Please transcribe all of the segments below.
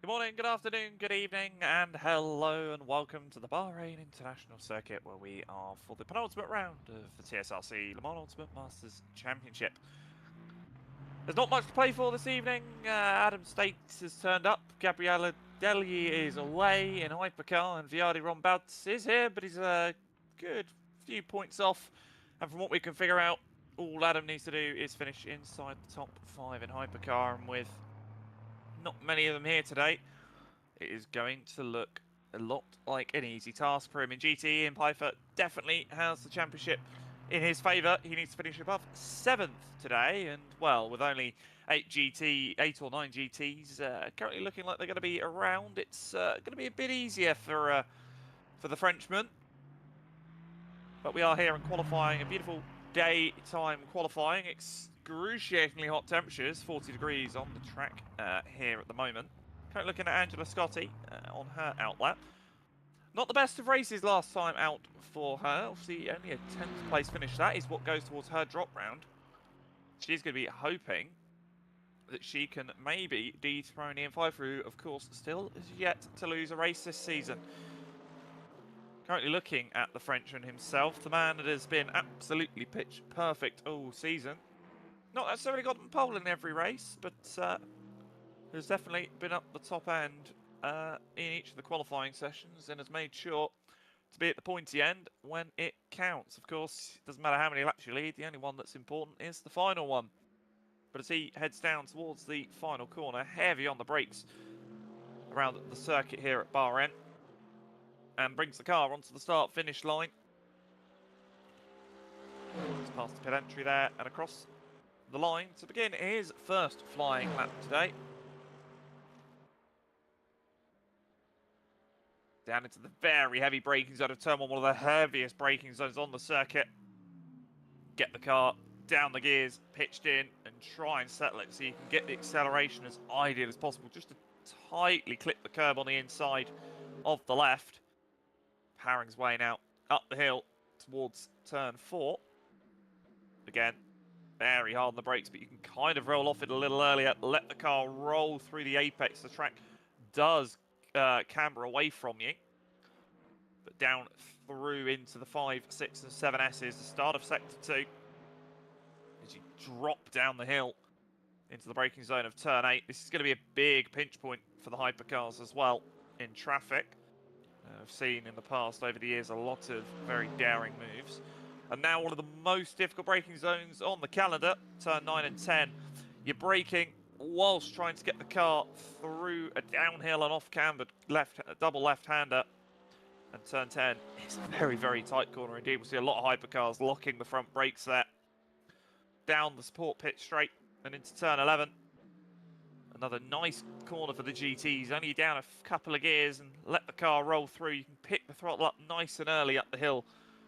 morning, good afternoon, good evening, and hello, and welcome to the Bahrain International Circuit, where we are for the penultimate round of the TSRC Le Mans Ultimate Masters Championship. There's not much to play for this evening. Adam States has turned up, Gabriele Deli is away in Hypercar, and Viardi Rombouts is here, but he's a good few points off. And from what we can figure out, all Adam needs to do is finish inside the top 5 in Hypercar, and with not many of them here today, it is going to look a lot like an easy task for him. In GT, Ian Pfeiffer definitely has the championship in his favour. He needs to finish above 7th today, and well, with only 8 or 9 GTs currently looking like they're going to be around, it's going to be a bit easier for the Frenchman. But we are here in qualifying, a beautiful daytime qualifying, excruciatingly hot temperatures, 40 degrees on the track here at the moment. Currently looking at Angela Scotti on her outlap. Not the best of races last time out for her. Obviously, only a 10th place finish. That is what goes towards her drop round. She's going to be hoping that she can maybe dethrone Ian Pfeiffer, who, of course, still is yet to lose a race this season. Currently looking at the Frenchman himself, the man that has been absolutely pitch perfect all season. Not necessarily gotten pole in every race, but has definitely been up the top end in each of the qualifying sessions and has made sure to be at the pointy end when it counts. Of course, it doesn't matter how many laps you lead, the only one that's important is the final one. But as he heads down towards the final corner, heavy on the brakes around the circuit here at Bahrain, and brings the car onto the start-finish line. Just past the pit entry there and across the line to begin his first flying lap today. Down into the very heavy braking zone of turn 1, one of the heaviest braking zones on the circuit. Get the car down the gears, pitched in, and try and settle it so you can get the acceleration as ideal as possible. Just to tightly clip the curb on the inside of the left. Powering his way now up the hill towards turn 4. Again, very hard on the brakes, but you can kind of roll off it a little earlier. Let the car roll through the apex. The track does camber away from you. But down through into the 5, 6, and 7 S's, the start of Sector 2. As you drop down the hill into the braking zone of turn 8. This is going to be a big pinch point for the hypercars as well in traffic. I've seen in the past, over the years, a lot of very daring moves. And now one of the most difficult braking zones on the calendar, turn 9 and 10. You're braking whilst trying to get the car through a downhill and off-cambered double left-hander. And turn 10 is a very, very tight corner indeed. We'll see a lot of hypercars locking the front brakes there. Down the support pit straight and into turn 11. Another nice corner for the GTs, only down a couple of gears and let the car roll through. You can pick the throttle up nice and early up the hill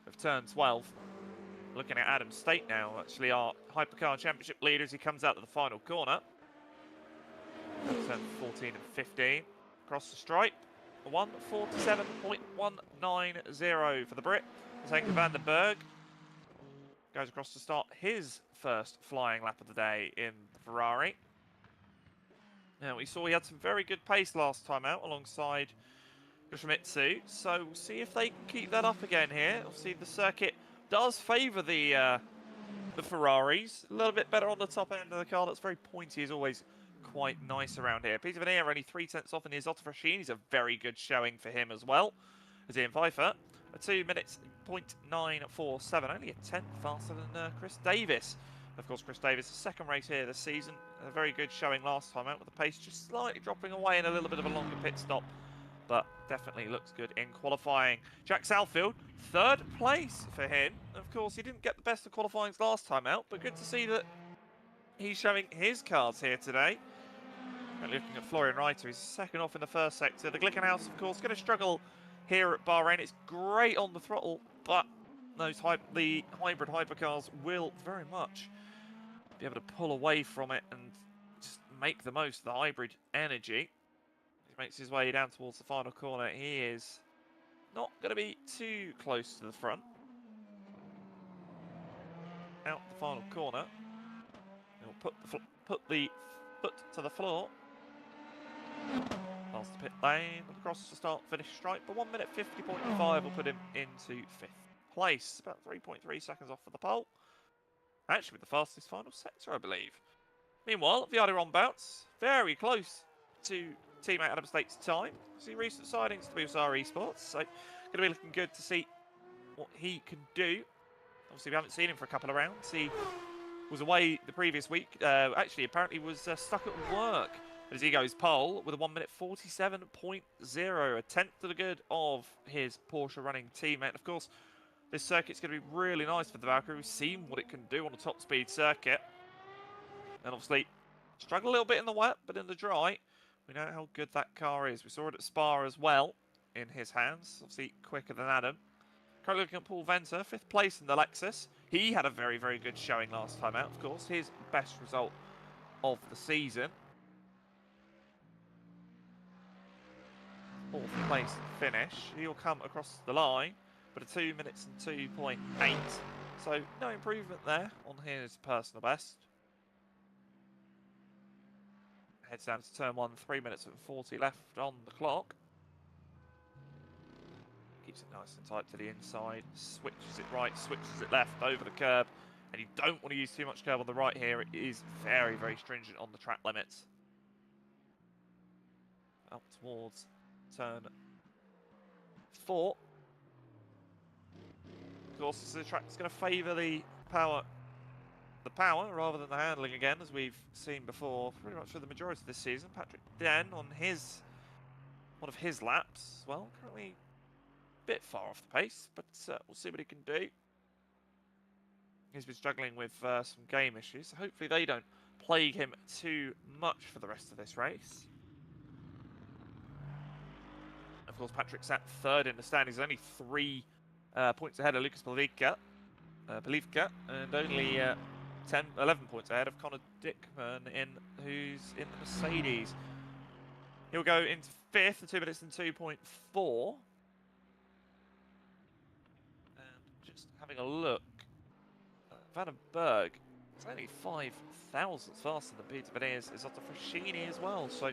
of turn 12. Looking at Adam State now, actually our Hypercar Championship leader as he comes out to the final corner. Turn 14 and 15. Across the stripe, 1:47.190 for the Brit. Henk van den Berg goes across to start his first flying lap of the day in the Ferrari. Now, we saw he had some very good pace last time out alongside Yoshimitsu, so we'll see if they can keep that up again here. Obviously, the circuit does favour the Ferraris. A little bit better on the top end of the car. That's very pointy, is always quite nice around here. Peter Veneer only 3/10 off in the Isotta Frachine. He's a very good showing for him as well. As Ian Pfeiffer, a 2 minutes .947, only a 10th faster than Chris Davis. Of course, Chris Davis, the second race here this season. A very good showing last time out with the pace just slightly dropping away in a little bit of a longer pit stop. But definitely looks good in qualifying. Jack Southfield, 3rd place for him. Of course, he didn't get the best of qualifying last time out, but good to see that he's showing his cards here today. And looking at Florian Reiter, he's second off in the first sector. The Glickenhaus, of course, going to struggle here at Bahrain. It's great on the throttle, but the hybrid hypercars will very much be able to pull away from it and just make the most of the hybrid energy. He makes his way down towards the final corner. He is not going to be too close to the front. Out the final corner. He'll put the foot to the floor. past the pit lane, across the start-finish stripe, but 1 minute 50.5 will put him into 5th place. About 3.3 seconds off for the pole. Actually, with the fastest final sector, I believe. Meanwhile, Viada on bounce, very close to teammate Adam State's time. See recent signings to BSR Esports, so going to be looking good to see what he can do. Obviously, we haven't seen him for a couple of rounds. He was away the previous week. Actually, apparently was stuck at work. But as he goes pole with a 1 minute 47.0, a tenth to the good of his Porsche running teammate. Of course, this circuit's going to be really nice for the Valkyrie. We've seen what it can do on a top speed circuit. And obviously, struggle a little bit in the wet, but in the dry, we know how good that car is. We saw it at Spa as well in his hands. Obviously, quicker than Adam. Currently looking at Paul Venter, 5th place in the Lexus. He had a very, very good showing last time out, of course. His best result of the season. 4th place finish. He'll come across the line, but a 2 minutes and 2.8. So no improvement there on his personal best. Heads down to turn 1, 3 minutes and 40 left on the clock. Keeps it nice and tight to the inside, switches it right, switches it left over the curb, and you don't want to use too much curb on the right here. It is very, very stringent on the track limits. Up towards turn 4. Of course, the track's going to favour the power rather than the handling again, as we've seen before pretty much for the majority of this season. Patrick Den on one of his laps, well, currently bit far off the pace, but we'll see what he can do. He's been struggling with some game issues, so hopefully they don't plague him too much for the rest of this race. Of course, Patrick's at 3rd in the standings, only 3 points ahead of Lucas Belivka, and only 11 points ahead of Connor Dickman, who's in the Mercedes. He'll go into 5th, 2 minutes and 2.4. Just having a look, Vandenberg is only 5 thousandths faster than Peter Veneers is Otto Frascini as well, so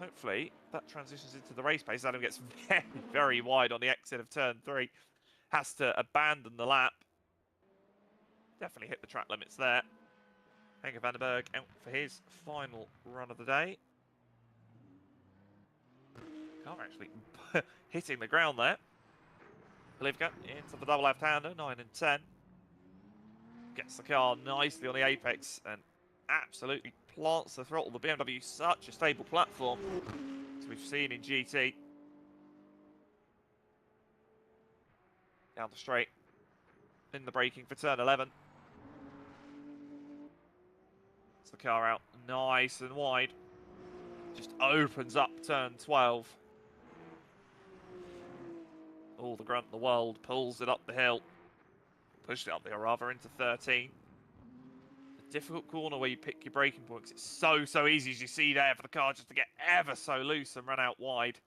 hopefully that transitions into the race pace. Adam gets very, very wide on the exit of turn 3, has to abandon the lap. Definitely hit the track limits there. Henke Vandenberg out for his final run of the day. Car actually hitting the ground there. Livka into the double left-hander, 9 and 10. Gets the car nicely on the apex and absolutely plants the throttle. The BMW is such a stable platform, as we've seen in GT. Down the straight, in the braking for turn 11. Gets the car out nice and wide. Just opens up turn 12. All the grunt in the world, pulls it up the hill. Pushed it up the hill rather into 13. A difficult corner where you pick your braking points. It's so easy, as you see there, for the car just to get ever so loose and run out wide.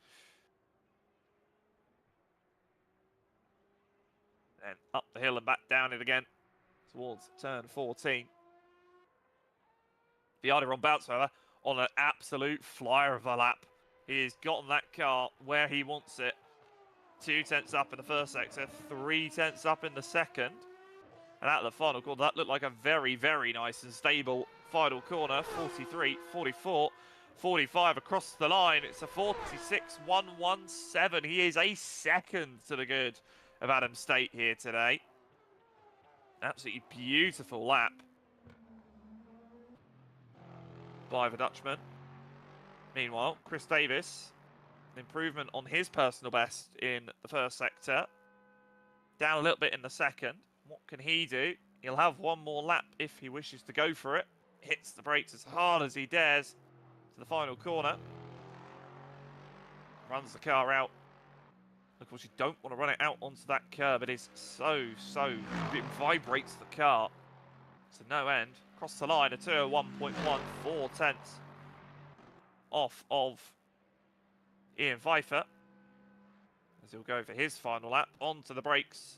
Then up the hill and back down it again towards turn 14. Viada on bounce, however, on an absolute flyer of a lap. He has gotten that car where he wants it. 2 tenths up in the first sector, 3 tenths up in the second. And at the final corner, that looked like a very, very nice and stable final corner. 43, 44, 45 across the line. It's a 46.117. He is a second to the good of Adam State here today. Absolutely beautiful lap by the Dutchman. Meanwhile, Chris Davis, improvement on his personal best in the first sector. Down a little bit in the second. What can he do? He'll have one more lap if he wishes to go for it. Hits the brakes as hard as he dares to the final corner. Runs the car out. Of course, you don't want to run it out onto that curb. It is so, it vibrates the car to no end. Across the line, a 201.14 tenths off of Ian Pfeiffer, as he'll go for his final lap. Onto the brakes.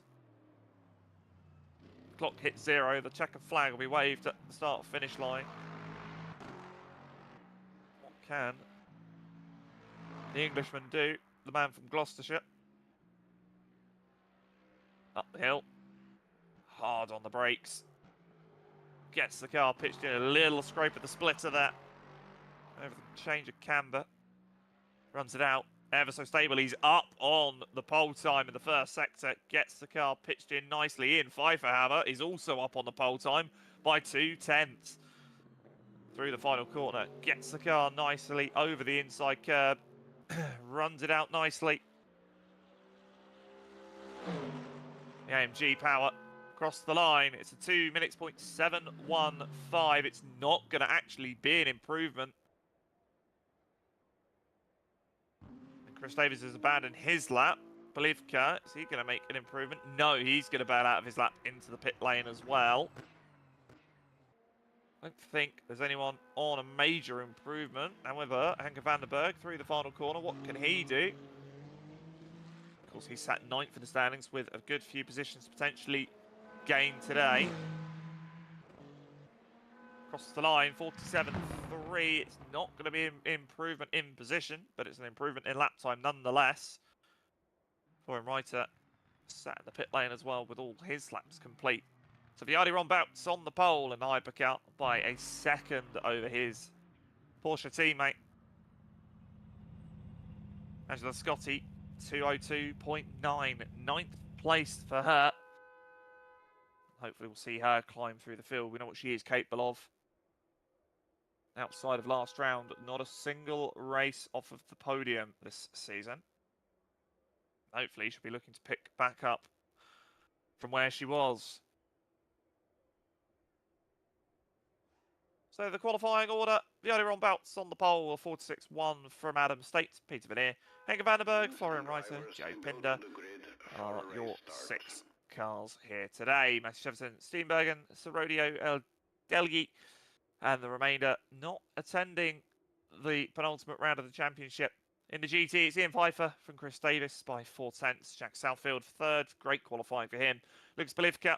Clock hits 0. The checkered flag will be waved at the start-finish line. What can The Englishman do. The man from Gloucestershire. Up the hill. Hard on the brakes. Gets the car pitched in, a little scrape of the splitter there. Over the change of camber. Runs it out. Ever so stable. He's up on the pole time in the first sector. Gets the car pitched in nicely in. Pfeiffer, however, is also up on the pole time by 2/10. Through the final corner. Gets the car nicely over the inside curb. Runs it out nicely. The AMG power across the line. It's a 2 minutes .715. It's not going to actually be an improvement. And Chris Davies has abandoned his lap. Bolivka, is he going to make an improvement? No, he's going to bail out of his lap into the pit lane as well. I don't think there's anyone on a major improvement. However, Henke van den Berg through the final corner. What can he do? Of course, he's sat 9th in the standings with a good few positions to potentially gain today. Across the line, 47.3. It's not going to be an improvement in position, but it's an improvement in lap time nonetheless. Florian Reiter sat in the pit lane as well with all his laps complete. So Viadi Rombouts on the pole in the hypercar by a second over his Porsche teammate. Angela Scotti, 202.9. 9th place for her. Hopefully we'll see her climb through the field. We know what she is capable of. Outside of last round, not a single race off of the podium this season. Hopefully she'll be looking to pick back up from where she was. So the qualifying order, Viadi Rombouts on the pole, 46.1 from Adam State, Peter Veneer, Henke van den Berg, Florian Reiter, Joe Pinder are your 6 cars here today. Matthew Shevton, Steenbergen, Serodio, El Delgi, and the remainder not attending the penultimate round of the championship. In the GT, it's Ian Pfeiffer from Chris Davis by 4/10. Jack Southfield 3rd, great qualifying for him. Lucas Bolivka,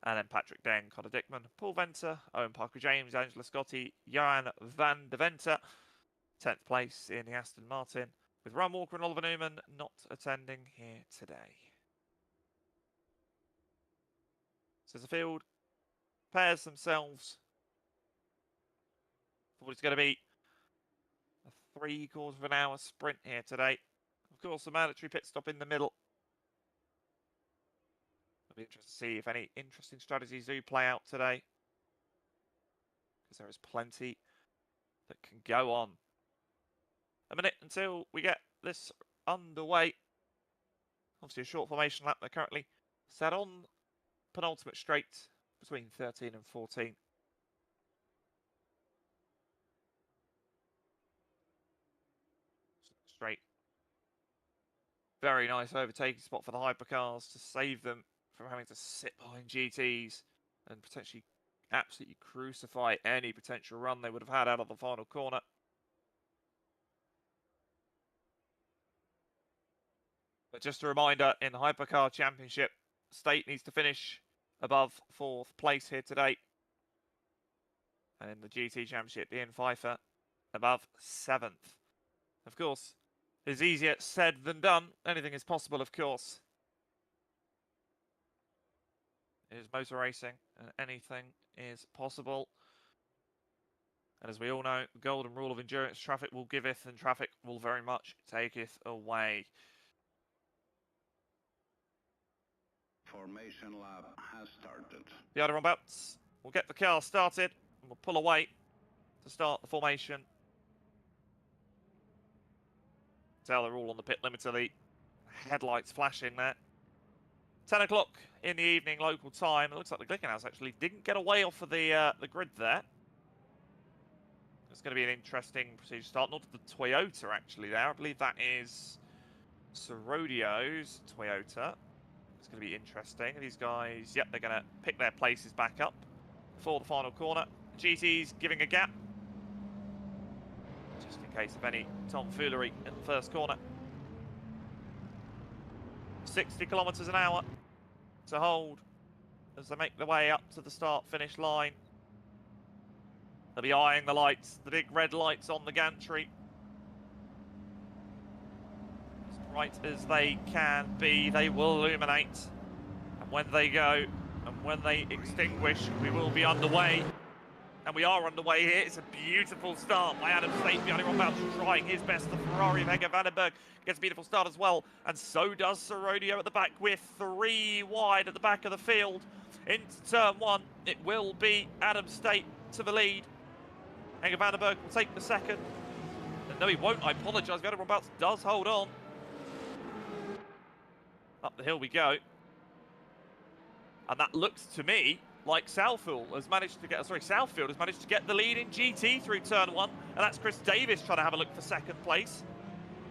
and then Patrick Deng, Connor Dickman, Paul Venter, Owen Parker-James, Angela Scotti, Johan van der Venter. 10th place in the Aston Martin, with Ryan Walker and Oliver Newman not attending here today. So the field pairs themselves for what it's going to be a 3/4 of an hour sprint here today. Of course, a mandatory pit stop in the middle. It'll be interesting to see if any interesting strategies do play out today, because there is plenty that can go on. A minute until we get this underway. Obviously a short formation lap. They're currently set on penultimate straight between 13 and 14. Straight. Very nice overtaking spot for the hypercars to save them from having to sit behind GTs and potentially absolutely crucify any potential run they would have had out of the final corner. But just a reminder, in the Hypercar Championship, State needs to finish above 4th place here today. And in the GT Championship, Ian Pfeiffer above 7th. Of course, it's easier said than done. Anything is possible, of course. It is motor racing, and anything is possible. And as we all know, the golden rule of endurance, traffic will giveth and traffic will very much taketh away. Formation lap has started. The other Rombouts will get the car started and we'll pull away to start the formation. Tell they're all on the pit limiter, the headlights flashing there. 10 o'clock in the evening local time. It looks like the Glickenhaus actually didn't get away off of the grid there. It's going to be an interesting procedure start. Not the Toyota actually there. I believe that is Serodio's Toyota. It's going to be interesting. These guys, yep, they're going to pick their places back up for the final corner. GT's giving a gap, just in case of any tomfoolery in the first corner. 60 kilometers an hour to hold as they make their way up to the start-finish line. They'll be eyeing the lights, the big red lights on the gantry. bright as they can be. They will illuminate. And when they go, and when they extinguish, we will be underway. And we are underway here. It's a beautiful start by Adam State. The only one about trying his best. The Ferrari of Hege Vandenberg gets a beautiful start as well. And so does Serodio at the back with 3 wide at the back of the field. Into turn 1, it will be Adam State to the lead. Hege Vandenberg will take the second. No, he won't. I apologise. Vandenberg does hold on. Up the hill we go. And that looks to me like Southfield has managed to get the lead in GT through turn 1. And that's Chris Davis trying to have a look for second place.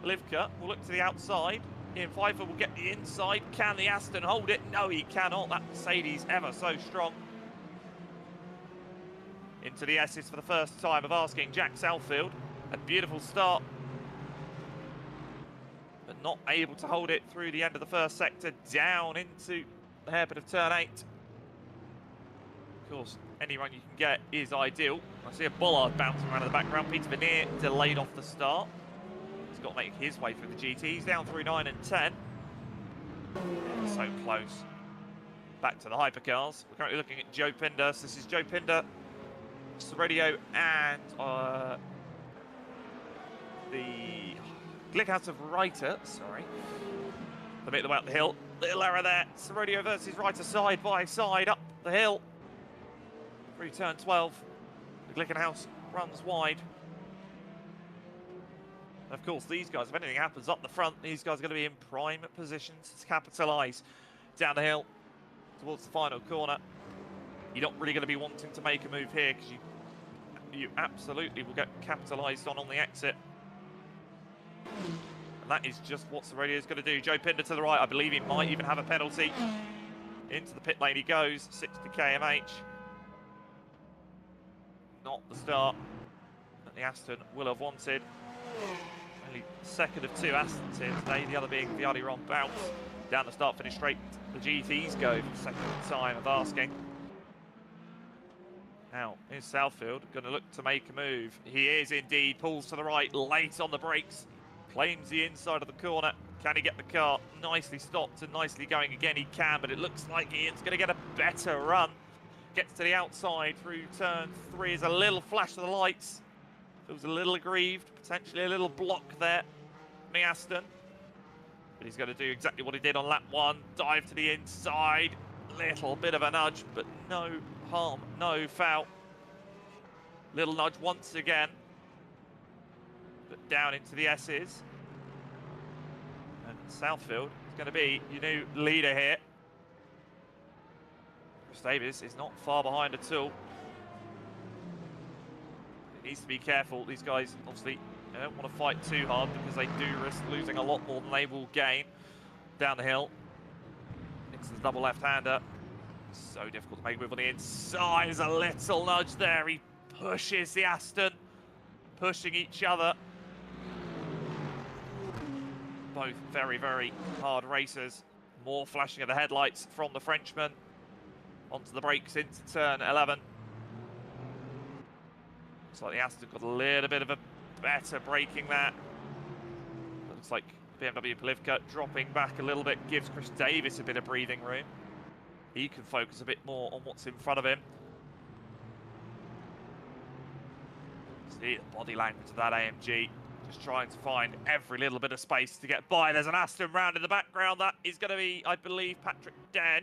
Livka will look to the outside. Ian Pfeiffer will get the inside. Can the Aston hold it? No, he cannot. That Mercedes ever so strong. Into the S's for the first time of asking Jack Southfield. A beautiful start, but not able to hold it through the end of the first sector, down into the hairpin of turn 8. Of course, any run you can get is ideal. I see a Bollard bouncing around in the background. Peter Veneer delayed off the start. He's got to make his way through the GT. He's down through 9 and 10. So close. Back to the hypercars. We're currently looking at Joe Pinder. So this is Joe Pinder, Serodio, and the Glickhouse of Reiter, sorry. They make the way up the hill. Little error there. Serodio versus Reiter side by side up the hill. Through turn 12. The Glickenhaus runs wide. And of course, these guys, if anything happens up the front, these guys are going to be in prime positions to capitalise down the hill towards the final corner. You're not really going to be wanting to make a move here because you absolutely will get capitalised on the exit. And that is just what Serodio is going to do. Joe Pinder to the right. I believe he might even have a penalty. Into the pit lane he goes. 60 kmh. Not the start that the Aston will have wanted. Only second of 2 Astons here today. The other being Viardi Ron Bounce. Down the start, finish straight. The GTs go for the second time of asking. Now, here's Southfield. Going to look to make a move. He is indeed. Pulls to the right. Late on the brakes. Claims the inside of the corner. Can he get the car nicely stopped and nicely going again? He can, but it looks like Ian's going to get a better run. Gets to the outside through turn 3. Is a little flash of the lights. Feels a little aggrieved, potentially a little block there from the Aston. But he's going to do exactly what he did on lap 1. Dive to the inside. Little bit of a nudge, but no harm, no foul. Little nudge once again. But down into the S's. And Southfield is going to be your new leader here. Chris Davis is not far behind at all. It needs to be careful. These guys obviously don't want to fight too hard because they do risk losing a lot more than they will gain down the hill. It's the double left-hander. So difficult to make a move on the inside. There's a little nudge there. He pushes the Aston, pushing each other. Both very, very hard racers. More flashing of the headlights from the Frenchman. Onto the brakes into turn 11. Looks like the Aston got a little bit of a better braking there. Looks like BMW Polivka dropping back a little bit gives Chris Davis a bit of breathing room. He can focus a bit more on what's in front of him. See the body language of that AMG. Just trying to find every little bit of space to get by. There's an Aston round in the background. That is going to be, I believe, Patrick Den.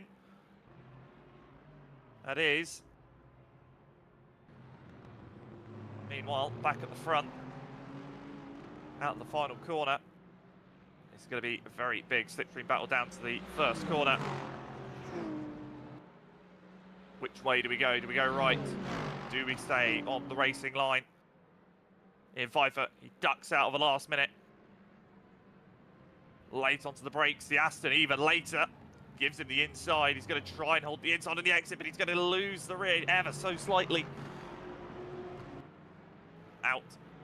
That is. Meanwhile, back at the front, out in the final corner, it's going to be a very big slipstream battle down to the first corner. Which way do we go? Do we go right? Do we stay on the racing line? Ian Pfeiffer, he ducks out of the last minute. Late onto the brakes, the Aston even later. Gives him the inside. He's going to try and hold the inside on the exit, but he's going to lose the rear ever so slightly. Out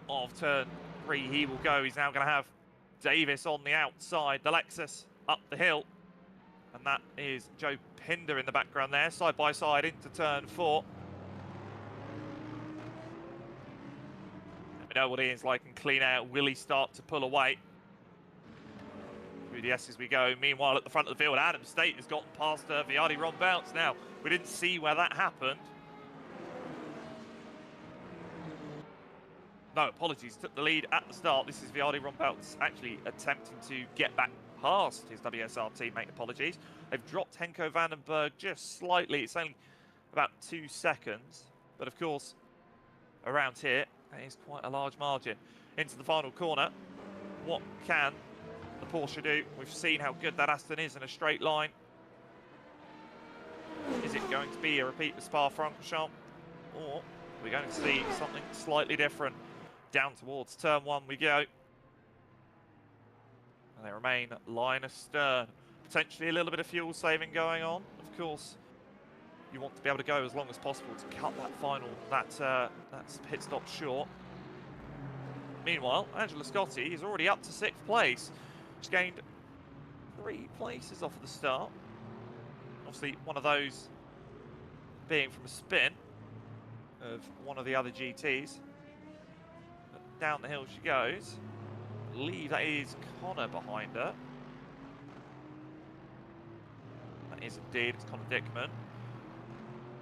of turn 3 he will go. He's now going to have Davis on the outside. The Lexus up the hill. And that is Joe Pinder in the background there, side by side into turn 4. We know what Ian's like in clean air. Will he start to pull away? Through the S's we go. Meanwhile, at the front of the field, Adam State has gotten past Viardi Ron Bounce. Now, we didn't see where that happened. No, apologies, took the lead at the start. This is Viardi Ron Bounce actually attempting to get back past his WSR teammate, apologies. They've dropped Henko Vandenberg just slightly. It's only about 2 seconds. But of course, around here, that is quite a large margin. Into the final corner. What can the Porsche do? We've seen how good that Aston is in a straight line. Is it going to be a repeat of Spa-Francorchamps? Or are we going to see something slightly different? Down towards turn 1 we go. And they remain line astern. Potentially a little bit of fuel saving going on. Of course, you want to be able to go as long as possible to cut that final, that pit stop short. Meanwhile, Angelo Scotti is already up to 6th place. He's gained 3 places off of the start. Obviously, one of those being from a spin of one of the other GTs. But down the hill she goes. I believe that is Connor behind her. That is indeed, it's Connor Dickman.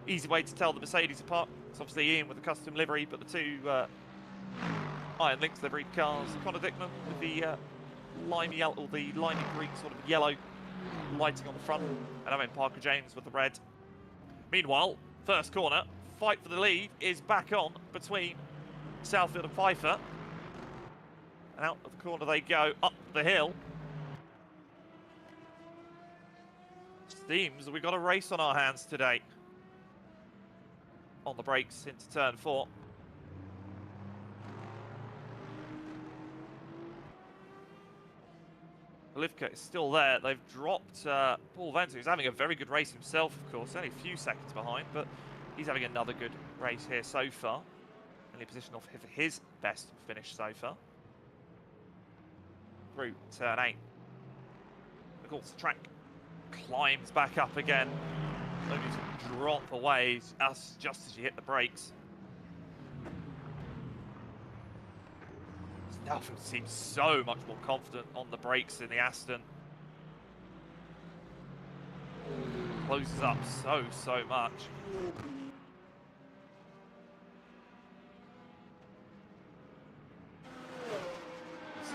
Easy way to tell the Mercedes apart. It's obviously Ian with the custom livery, but the two Iron Lynx livery cars. Connor Dickman with the limey yellow, or the limey green sort of yellow lighting on the front, and Owen Parker James with the red. Meanwhile, first corner, fight for the lead is back on between Southfield and Pfeiffer. And out of the corner they go, up the hill. Seems we've got a race on our hands today. On the brakes into turn 4. Olivka is still there. They've dropped Paul Venter, who's having a very good race himself, of course. Only a few seconds behind, but he's having another good race here so far. Only position off for his best finish so far. Through turn 8. Of course, the track climbs back up again. Only to drop away just as you hit the brakes. Southfield seems so much more confident on the brakes in the Aston. Closes up so much.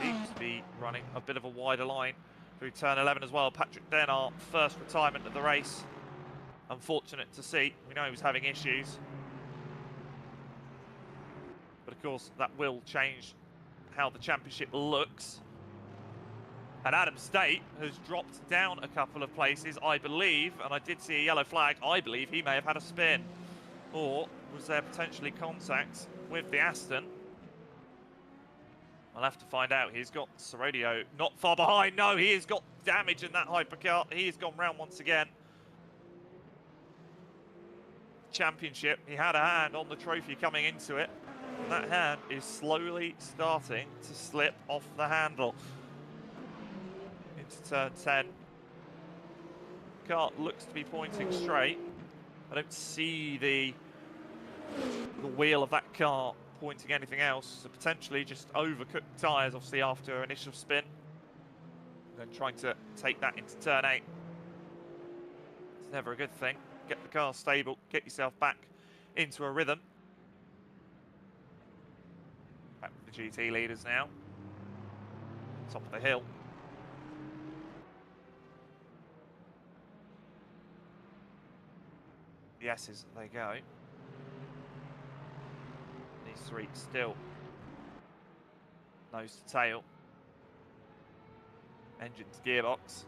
Seems to be running a bit of a wider line through turn 11 as well. Patrick Denard, first retirement of the race. Unfortunate to see. We know he was having issues. But of course, that will change how the championship looks. And Adam State has dropped down a couple of places, I believe, and I did see a yellow flag. I believe he may have had a spin. Or was there potentially contact with the Aston? I'll have to find out. He's got Sorodio not far behind. No, he has got damage in that hypercar. He has gone round once again. Championship, he had a hand on the trophy coming into it. And that hand is slowly starting to slip off the handle. Into turn 10. Car looks to be pointing straight. I don't see the wheel of that car pointing anything else. So potentially just overcooked tyres, obviously, after initial spin. Then trying to take that into turn 8. It's never a good thing. Get the car stable, get yourself back into a rhythm. Back with the GT leaders now. Top of the hill. The S's, they go. These three still nose to tail. Engine to gearbox.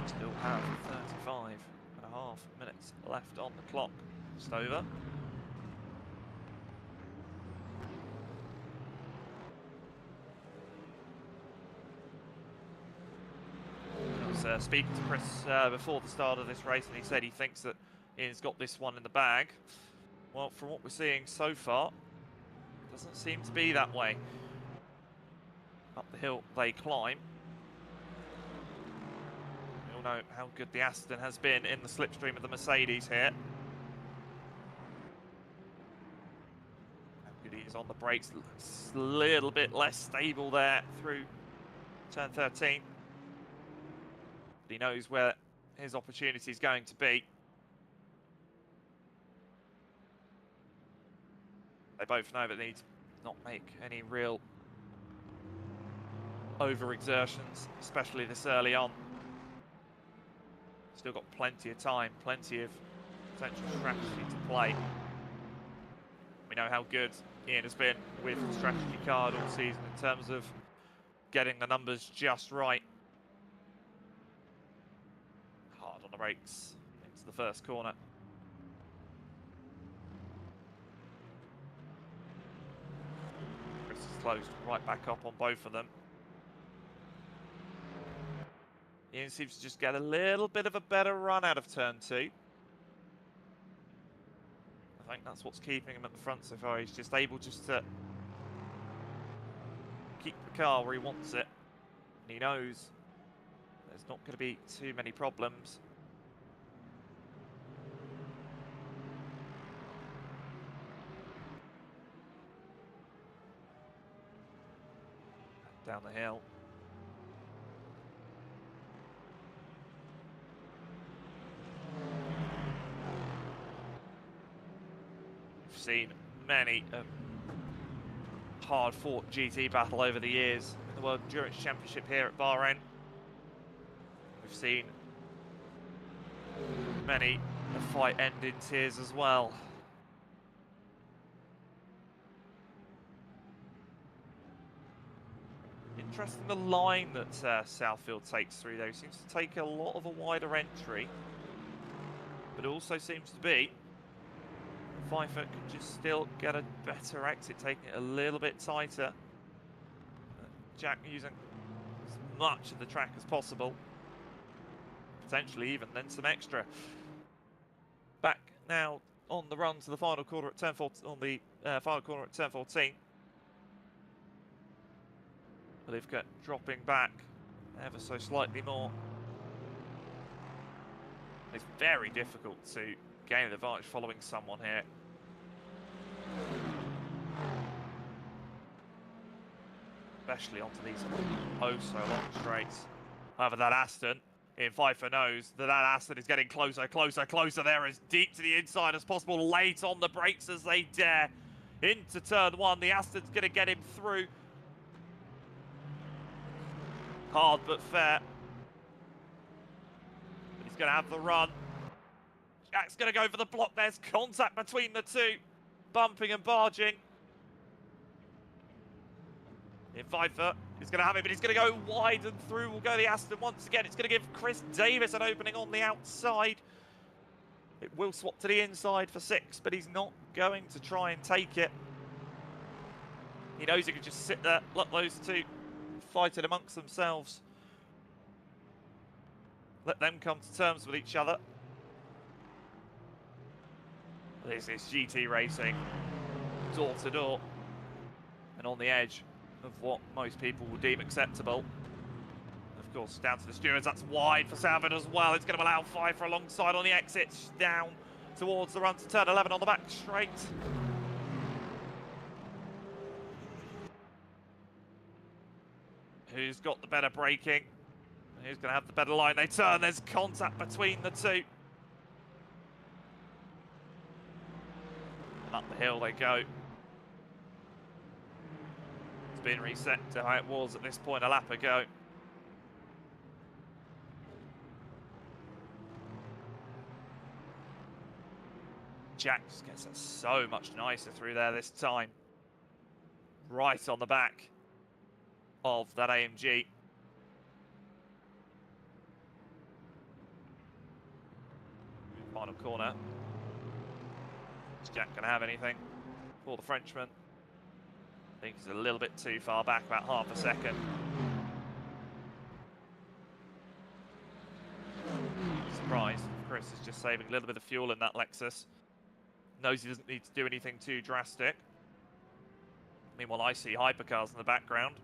Still have 35.5 minutes left on the clock. Just over. I was speaking to Chris before the start of this race, and he said he thinks that Ian's got this one in the bag. Well, from what we're seeing so far, it doesn't seem to be that way. Up the hill they climb. We all know how good the Aston has been in the slipstream of the Mercedes here. How good He's on the brakes, looks a little bit less stable there through turn 13. But he knows where his opportunity is going to be. They both know that they need to not make any real overexertions, especially this early on. Still got plenty of time, plenty of potential strategy to play. We know how good Ian has been with the strategy card all season in terms of getting the numbers just right. Hard on the brakes into the first corner. Chris is closed right back up on both of them. Ian seems to just get a little bit of a better run out of turn 2. I think that's what's keeping him at the front so far. He's just able to keep the car where he wants it. And he knows there's not going to be too many problems. Down the hill. We've seen many hard-fought GT battle over the years in the World Endurance Championship here at Bahrain. We've seen many a fight end in tears as well. Interesting the line that Southfield takes through though. Seems to take a lot of a wider entry, but also seems to be Pfeiffer can just still get a better exit, taking it a little bit tighter. Jack using as much of the track as possible, potentially even then some extra. Back now on the run to the final corner at turn 14, on the final corner at turn 14. Olivka dropping back ever so slightly more. It's very difficult to gain an advantage following someone here. Especially onto these oh so long straights. However, that Aston, Ian Pfeiffer knows that Aston is getting closer, closer, closer. They're as deep to the inside as possible, late on the brakes as they dare. Into turn 1, the Aston's going to get him through. Hard but fair. But he's going to have the run. Jack's going to go for the block. There's contact between the two. Bumping and barging. Ian Pfeiffer is going to have it, but he's going to go wide and through. Will go the Aston once again. It's going to give Chris Davis an opening on the outside. It will swap to the inside for 6, but he's not going to try and take it. He knows he can just sit there, let those two fight it amongst themselves. Let them come to terms with each other. This is GT racing, door to door, and on the edge of what most people will deem acceptable. Of course, down to the stewards, that's wide for Salvin as well. It's going to allow Pfeiffer alongside on the exits, down towards the run to turn 11 on the back straight. Who's got the better braking? Who's going to have the better line? They turn, there's contact between the two. And up the hill they go. It's been reset to how it was at this point a lap ago. Jack just gets it so much nicer through there this time. Right on the back of that AMG. Final corner. Is Jack going to have anything for the Frenchman? I think he's a little bit too far back, about half a second. Surprised. Chris is just saving a little bit of fuel in that Lexus. Knows he doesn't need to do anything too drastic. Meanwhile, I see hypercars in the background.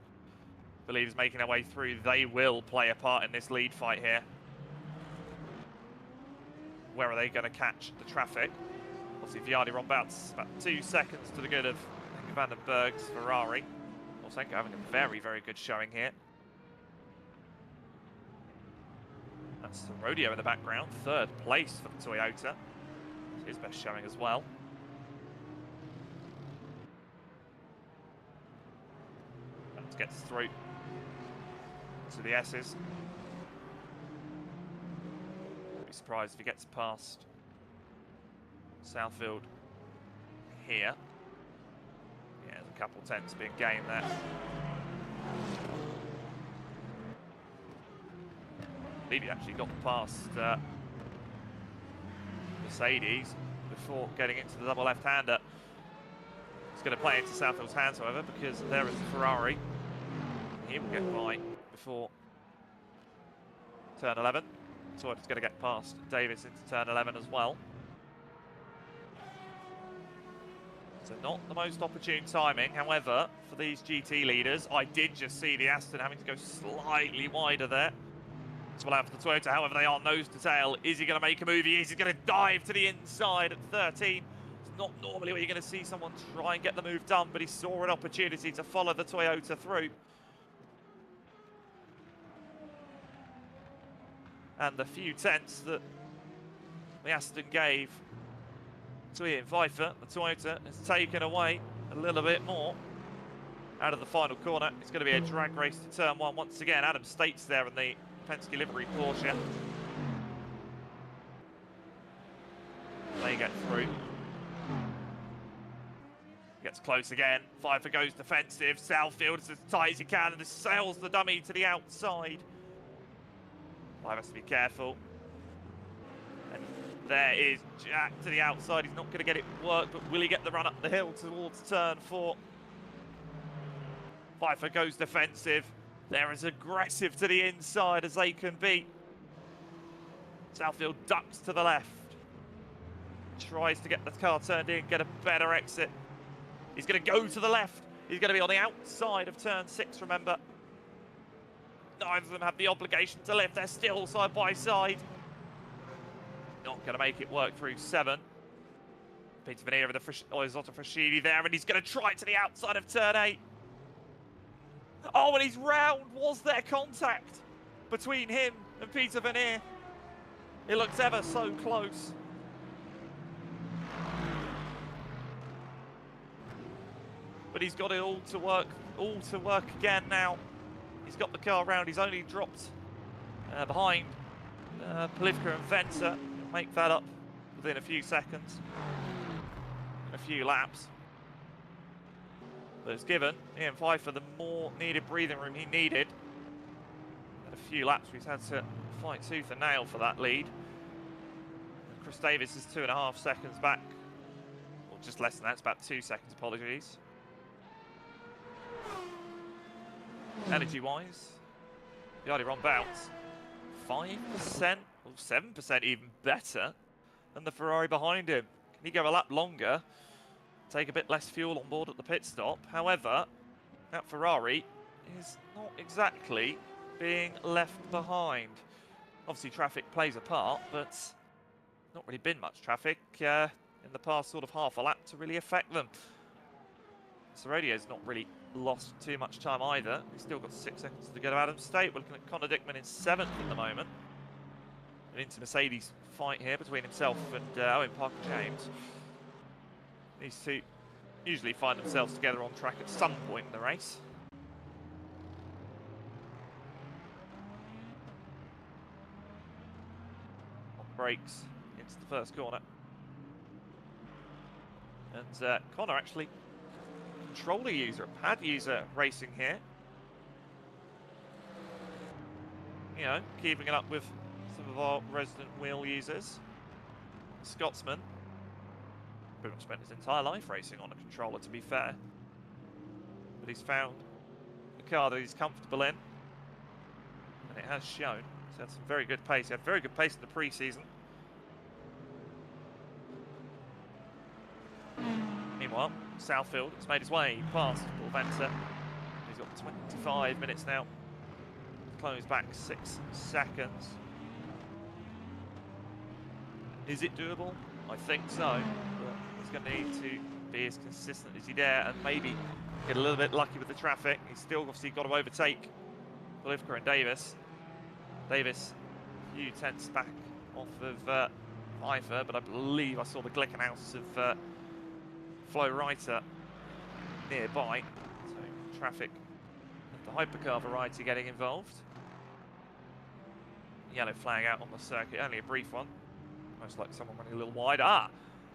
Believers making their way through. They will play a part in this lead fight here. Where are they going to catch the traffic? Obviously, Viardi Rombouts about 2 seconds to the good of Vandenberg's Ferrari. Olsenko having a very, very good showing here. That's the Rodeo in the background, 3rd place for the Toyota. It's his best showing as well. That gets through to the S's. Won't be surprised if he gets past Southfield here. Yeah, there's a couple tenths being gained there. I believe he actually got past Mercedes before getting into the double left-hander. It's going to play into Southfield's hands, however, because there is the Ferrari. He will get by before turn 11. So it's going to get past Davis into turn 11 as well. So not the most opportune timing. However, for these GT leaders, I did just see the Aston having to go slightly wider there. This will have the Toyota, however, they are nose to tail. Is he going to make a move? He is. He's going to dive to the inside at 13. It's not normally where you're going to see someone try and get the move done, but he saw an opportunity to follow the Toyota through. And the few tenths that the Aston gave to Ian Pfeiffer, the Toyota has taken away a little bit more out of the final corner. It's going to be a drag race to turn 1 once again. Adam States there in the Penske livery Porsche. They get through. Gets close again. Pfeiffer goes defensive. Southfield is as tight as he can and sails the dummy to the outside. Pfeiffer has to be careful. And there is Jack to the outside. He's not going to get it worked, but will he get the run up the hill towards turn 4? Pfeiffer goes defensive. They're as aggressive to the inside as they can be. Southfield ducks to the left. Tries to get the car turned in, get a better exit. He's going to go to the left. He's going to be on the outside of turn 6, remember. Neither of them have the obligation to lift. They're still side by side. Not going to make it work through 7. Peter Veneer with the Zotta Frashidi there, and he's going to try to the outside of turn 8. Oh, and he's round. Was there contact between him and Peter Veneer? It looks ever so close. But he's got it all to work again now. He's got the car round. He's only dropped behind Polivka and Venter. Make that up within a few seconds, a few laps. But it's given Ian Pfeiffer the more needed breathing room he needed. And a few laps he's had to fight tooth and nail for that lead. And Chris Davis is 2.5 seconds back. Or just less than that, it's about 2 seconds, apologies. Energy-wise, the Ron bounce 5% or 7% even better than the Ferrari behind him. Can he go a lap longer? Take a bit less fuel on board at the pit stop. However, that Ferrari is not exactly being left behind. Obviously, traffic plays a part, but not really been much traffic in the past sort of half a lap to really affect them. So Radio's not really lost too much time either. He's still got 6 seconds to go to Adam State. We're looking at Connor Dickman in 7th at the moment. An into Mercedes fight here between himself and Owen Parker-James. These two usually find themselves together on track at some point in the race. On brakes into the first corner. And Connor actually controller user, a pad user racing here. You know, keeping it up with some of our resident wheel users. Scotsman pretty much spent his entire life racing on a controller, to be fair. But he's found a car that he's comfortable in. And it has shown. He's had some very good pace. He had very good pace in the pre-season. Meanwhile, Southfield has made his way past Paul Venter. He's got 25 minutes now. Close back 6 seconds. Is it doable? I think so. But he's going to need to be as consistent as he dare and maybe get a little bit lucky with the traffic. He's still obviously got to overtake Polivka and Davis. Davis, a few tenths back off of Pfeiffer, but I believe I saw the Glickenhaus of Flo Reiter nearby. So traffic of the hypercar variety getting involved. Yellow flag out on the circuit, only a brief one. Most like someone running a little wide. I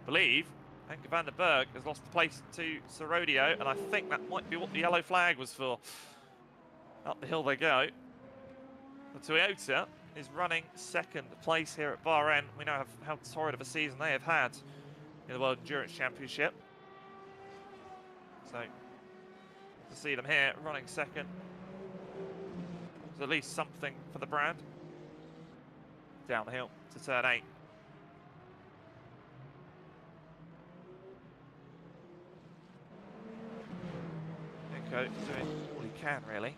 believe Anke van der Berg has lost the place to Serodio, and I think that might be what the yellow flag was for. Up the hill they go. The Toyota is running second place here at Bahrain. We know how torrid of a season they have had in the World Endurance Championship. So, to see them here running second is at least something for the brand. Down the hill to turn 8. Nico doing all he can, really.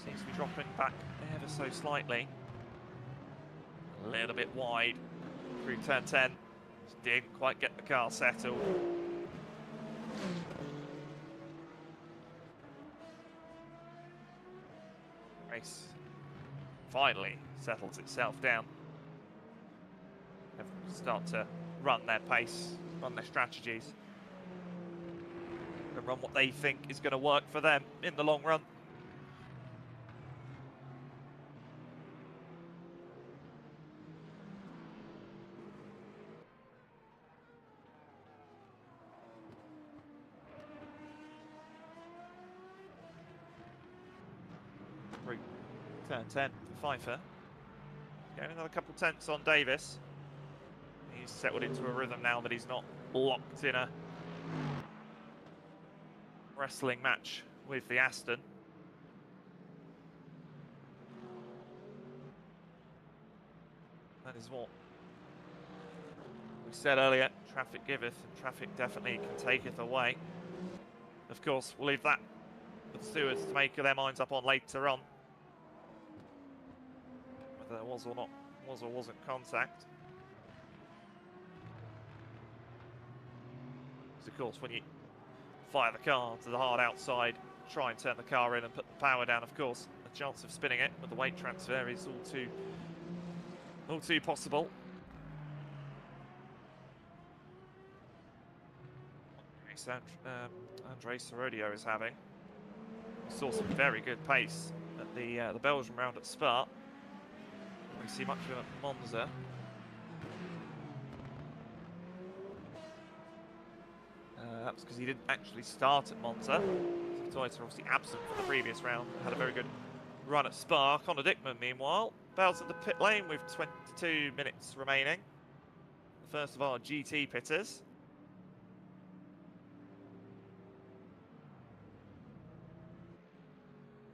Seems to be dropping back ever so slightly. A little bit wide through turn 10. Just didn't quite get the car settled. Race finally settles itself down. Everyone start to run their pace, run their strategies, and run what they think is going to work for them in the long run. Turn 10 for Pfeiffer. Getting another couple tenths on Davis. He's settled into a rhythm now that he's not locked in a wrestling match with the Aston. That is what we said earlier. Traffic giveth and traffic definitely can taketh away. Of course, we'll leave that for the stewards to make their minds up on later on. Whether there was or not, was or wasn't contact. Because of course, when you fire the car to the hard outside, try and turn the car in and put the power down, of course, the chance of spinning it with the weight transfer is all too possible. Andre Serodio is having. We saw some very good pace at the Belgian round at Spa. We see much of him at Monza. That was because he didn't actually start at Monza. So Toyota obviously absent from the previous round. Had a very good run at Spa. Connor Dickman, meanwhile, bails at the pit lane with 22 minutes remaining. The first of our GT pitters.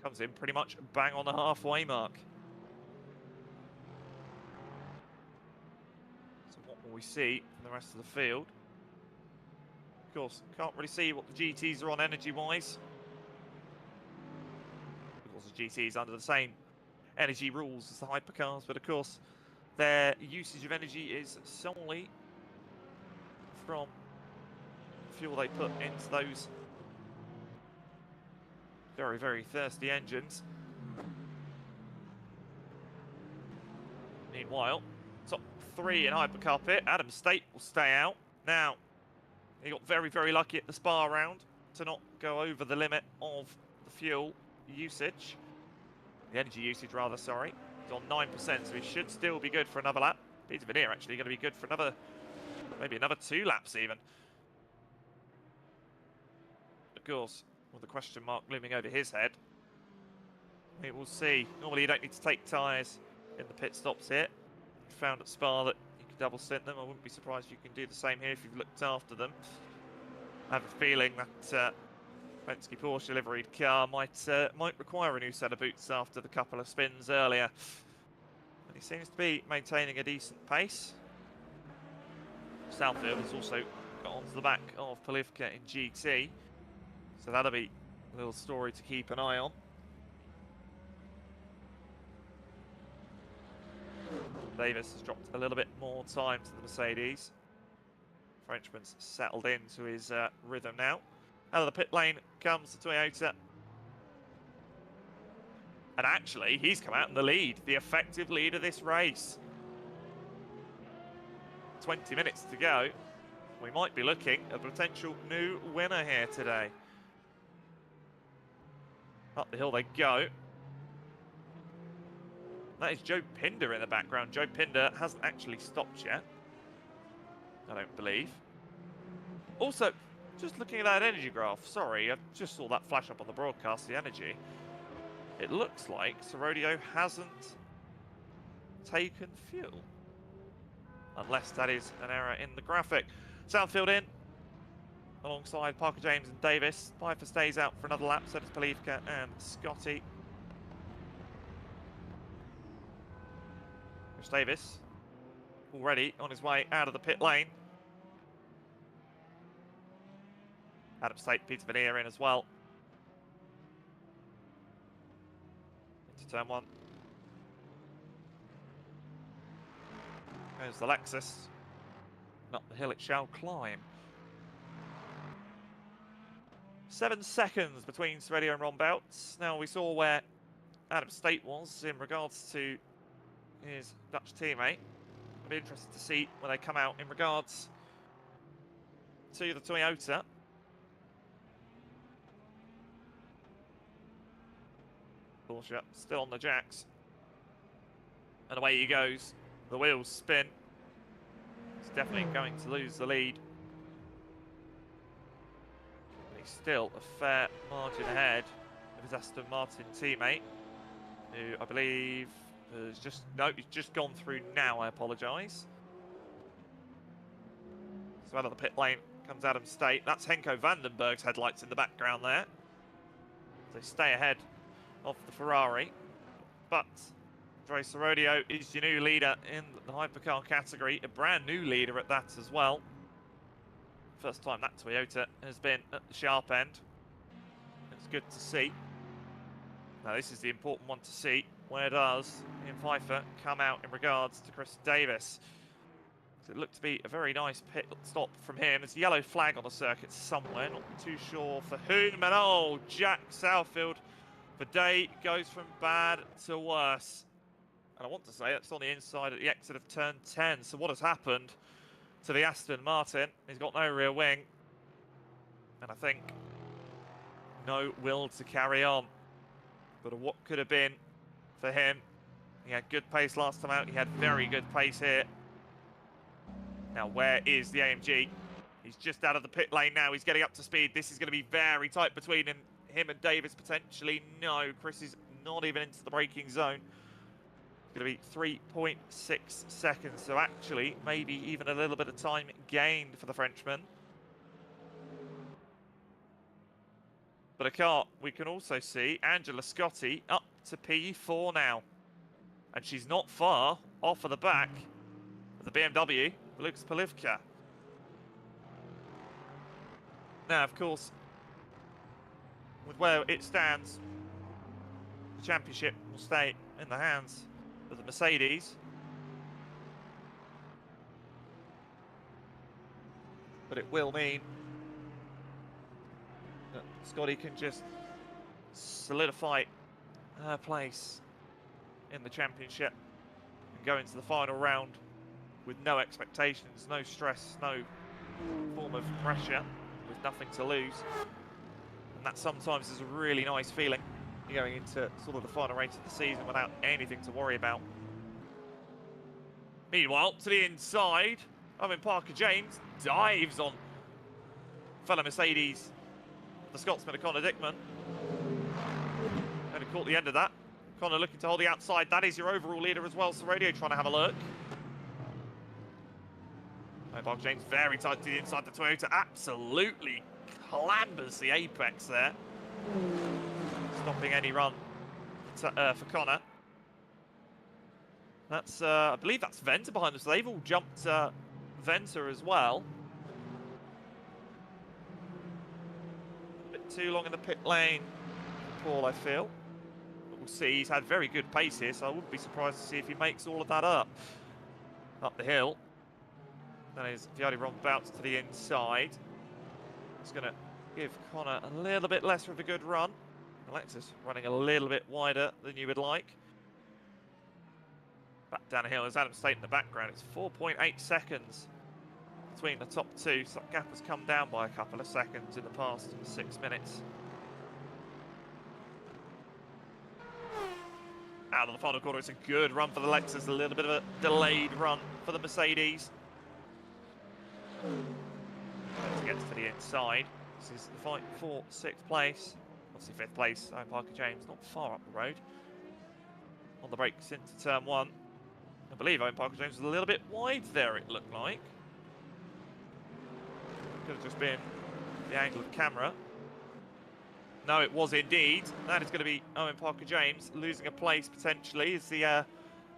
Comes in pretty much bang on the halfway mark. So what will we see from the rest of the field? Of course, can't really see what the GTs are on energy-wise. Of course, the GTs under the same energy rules as the hypercars, but of course, their usage of energy is solely from the fuel they put into those very, very thirsty engines. Meanwhile, top 3 in hypercar pit. Adam State will stay out. Now, he got very, very lucky at the Spa round to not go over the limit of the fuel usage. The energy usage, rather, sorry. He's on 9%, so he should still be good for another lap. Peter Veneer actually going to be good for another, maybe another 2 laps even. Of course, with the question mark looming over his head. We will see. Normally you don't need to take tyres in the pit stops here. We found at Spa that you can double stint them. I wouldn't be surprised if you can do the same here if you've looked after them. I have a feeling that Penske Porsche liveried car might require a new set of boots after the couple of spins earlier. And he seems to be maintaining a decent pace. Southfield has also got onto the back of Polivka in GT. So that'll be a little story to keep an eye on. Davis has dropped a little bit more time to the Mercedes. Frenchman's settled into his rhythm now. Out of the pit lane comes the Toyota. And actually, he's come out in the lead, the effective lead of this race. 20 minutes to go. We might be looking at a potential new winner here today. Up the hill they go. That is Joe Pinder in the background. Joe Pinder hasn't actually stopped yet, I don't believe. Also, just looking at that energy graph, sorry, I just saw that flash up on the broadcast, the energy. It looks like Serodio hasn't taken fuel. Unless that is an error in the graphic. Southfield in, alongside Parker James and Davis. Pfeiffer stays out for another lap, so does Palivka and Scotty. Chris Davis already on his way out of the pit lane. Adam State, Peter Veneer in as well. Into turn one. There's the Lexus. Up the hill it shall climb. 7 seconds between Seredio and Ron Belts. Now we saw where Adam State was in regards to his Dutch teammate. I'll be interested to see where they come out in regards to the Toyota. Porsche still on the jacks. And away he goes. The wheels spin. He's definitely going to lose the lead. He's still a fair margin ahead of his Aston Martin teammate, who I believe has just... No, he's just gone through now, I apologise. So out of the pit lane comes Adam State. That's Henko Vandenberg's headlights in the background there. They stay ahead of the Ferrari. But Andre Serodio is your new leader in the hypercar category, a brand new leader at that as well. First time that Toyota has been at the sharp end. It's good to see. Now this is the important one to see. Where does Ian Pfeiffer come out in regards to Chris Davis? It looked to be a very nice pit stop from him. There's a yellow flag on the circuit somewhere, not too sure for whom. And oh, Jack Southfield, the day goes from bad to worse. And I want to say that's on the inside at the exit of turn 10. So what has happened to the Aston Martin? He's got no rear wing. And I think no will to carry on. But what could have been for him. He had good pace last time out. He had very good pace here. Now, where is the AMG? He's just out of the pit lane now. He's getting up to speed. This is going to be very tight between him and Davis, potentially. No, Chris is not even into the braking zone. It's going to be 3.6 seconds. So actually, maybe even a little bit of time gained for the Frenchman. But a car, we can also see Angela Scotti up to P4 now. And she's not far off of the back of the BMW, Lukas Palivka. Now, of course, with where it stands, the championship will stay in the hands of the Mercedes. But it will mean that Scotty can just solidify her place in the championship and go into the final round with no expectations, no stress, no form of pressure, with nothing to lose. And that sometimes is a really nice feeling, going into sort of the final race of the season without anything to worry about. Meanwhile, to the inside, Parker James dives on fellow Mercedes, the Scotsman Connor Dickman. Only caught the end of that. Connor looking to hold the outside. That is your overall leader as well. Serodio trying to have a look. Parker James very tight to the inside. The Toyota absolutely clambers the apex there, stopping any run for Connor. That's, I believe that's Venter behind them, so they've all jumped Venter as well. A bit too long in the pit lane, Paul, I feel. But we'll see. He's had very good pace here, so I wouldn't be surprised to see if he makes all of that up the hill. That is Viodi roundabouts to the inside. It's going to give Connor a little bit less of a good run. Alexis running a little bit wider than you would like. Back down the hill is Adam State in the background. It's 4.8 seconds between the top two, so that gap has come down by a couple of seconds in the past 6 minutes. Out of the final quarter, it's a good run for the Lexus, a little bit of a delayed run for the Mercedes. As it gets to the inside, this is the fight for 6th place. Obviously 5th place, Owen Parker-James, not far up the road. On the brakes into turn 1. I believe Owen Parker-James was a little bit wide there, it looked like. Could have just been the angle of camera. No, it was indeed. That is going to be Owen Parker-James losing a place potentially as the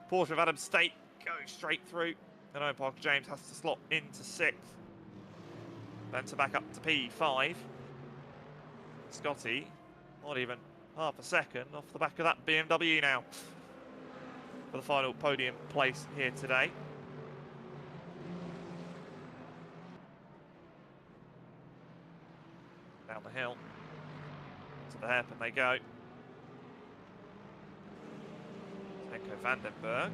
porter of Adam State goes straight through. And Owen Parker-James has to slot into 6th. Then to back up to P5. Scotty, not even half a second off the back of that BMW now for the final podium place here today. Down the hill. To the hairpin they go. Echo Vandenberg.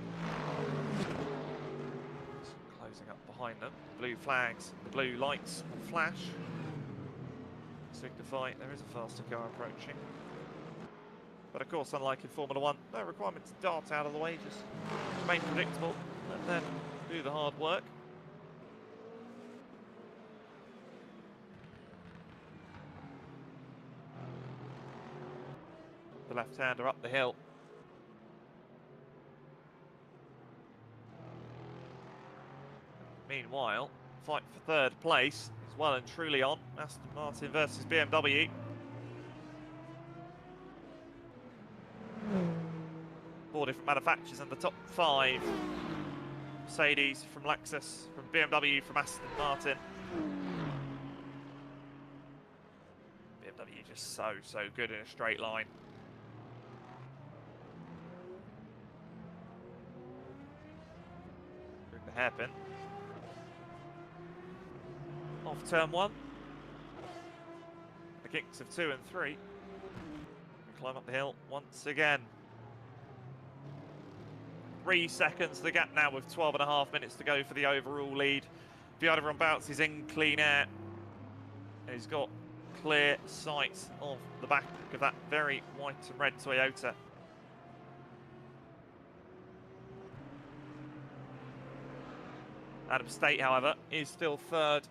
Closing up behind them. Blue flags, the blue lights will flash. Signify there is a faster car approaching. But of course, unlike in Formula 1, no requirement to dart out of the way, just remain predictable and then do the hard work. The left-hander up the hill. Meanwhile, fight for 3rd place is well and truly on. Aston Martin versus BMW. Four different manufacturers in the top 5. Mercedes from Lexus, from BMW, from Aston Martin. BMW just so good in a straight line. Through the hairpin. Off turn 1. The kicks of 2 and 3. We climb up the hill once again. 3 seconds the gap now with 12.5 minutes to go for the overall lead. Viodi roundabouts is in clean air. And he's got clear sight of the back of that very white and red Toyota. Adam State, however, is still 3rd